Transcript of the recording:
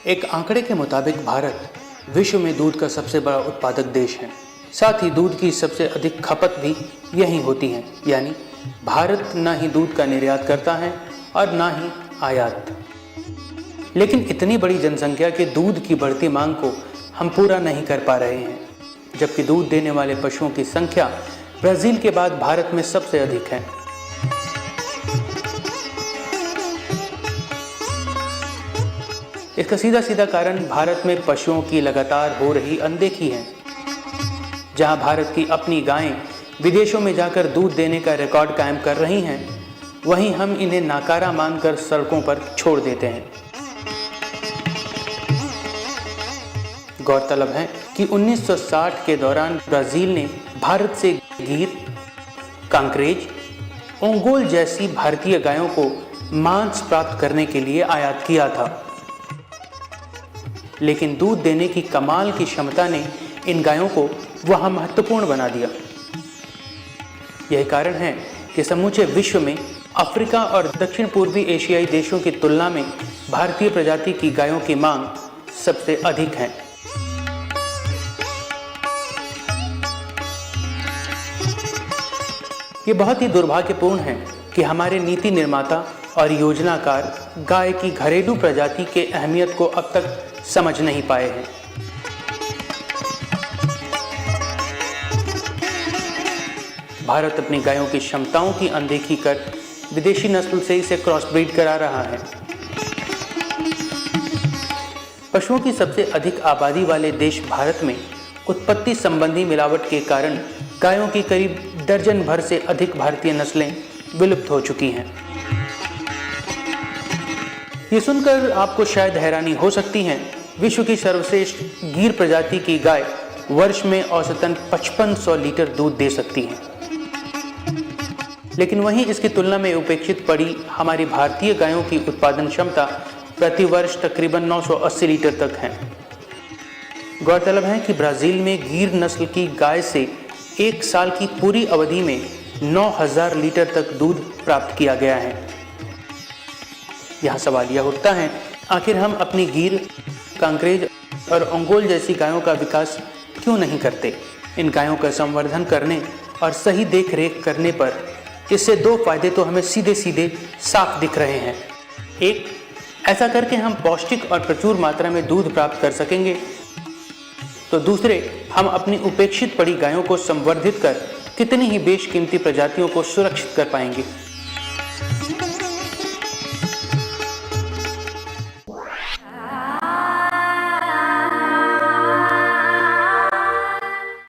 एक आंकड़े के मुताबिक भारत विश्व में दूध का सबसे बड़ा उत्पादक देश है। साथ ही दूध की सबसे अधिक खपत भी यहीं होती है, यानी भारत ना ही दूध का निर्यात करता है और ना ही आयात। लेकिन इतनी बड़ी जनसंख्या के दूध की बढ़ती मांग को हम पूरा नहीं कर पा रहे हैं, जबकि दूध देने वाले पशुओं की संख्या ब्राजील के बाद भारत में सबसे अधिक है। इसका सीधा सीधा कारण भारत में पशुओं की लगातार हो रही अनदेखी है। जहां भारत की अपनी गायें विदेशों में जाकर दूध देने का रिकॉर्ड कायम कर रही हैं, वहीं हम इन्हें नाकारा मानकर सड़कों पर छोड़ देते हैं। गौरतलब है कि 1960 के दौरान ब्राजील ने भारत से गीर, कांकरेज, ओंगोल जैसी भारतीय गायों को मांस प्राप्त करने के लिए आयात किया था। लेकिन दूध देने की कमाल की क्षमता ने इन गायों को वहां महत्वपूर्ण बना दिया। यही कारण है कि समूचे विश्व में अफ्रीका और दक्षिण पूर्वी एशियाई देशों की तुलना में भारतीय प्रजाति की गायों की मांग सबसे अधिक है। ये बहुत ही दुर्भाग्यपूर्ण है कि हमारे नीति निर्माता और योजनाकार गाय की घरेलू प्रजाति के अहमियत को अब तक समझ नहीं पाए हैं। भारत अपनी गायों की क्षमताओं की अनदेखी कर विदेशी नस्ल से इसे क्रॉस ब्रीड करा रहा है। पशुओं की सबसे अधिक आबादी वाले देश भारत में उत्पत्ति संबंधी मिलावट के कारण गायों की करीब दर्जन भर से अधिक भारतीय नस्लें विलुप्त हो चुकी हैं। ये सुनकर आपको शायद हैरानी हो सकती है, विश्व की सर्वश्रेष्ठ गीर प्रजाति की गाय वर्ष में औसतन 5500 लीटर दूध दे सकती है। लेकिन वहीं इसकी तुलना में उपेक्षित पड़ी हमारी भारतीय गायों की उत्पादन क्षमता प्रति वर्ष तकरीबन 980 लीटर तक है। गौरतलब है कि ब्राजील में गीर नस्ल की गाय से एक साल की पूरी अवधि में 9000 लीटर तक दूध प्राप्त किया गया है। यहाँ सवाल यह उठता है, आखिर हम अपनी गीर, कांकरेज और ओंगोल जैसी गायों का विकास क्यों नहीं करते? इन गायों का संवर्धन करने और सही देख रेख करने पर इससे दो फायदे तो हमें सीधे सीधे साफ दिख रहे हैं। एक, ऐसा करके हम पौष्टिक और प्रचुर मात्रा में दूध प्राप्त कर सकेंगे, तो दूसरे, हम अपनी उपेक्षित पड़ी गायों को संवर्धित कर कितनी ही बेशकीमती प्रजातियों को सुरक्षित कर पाएंगे।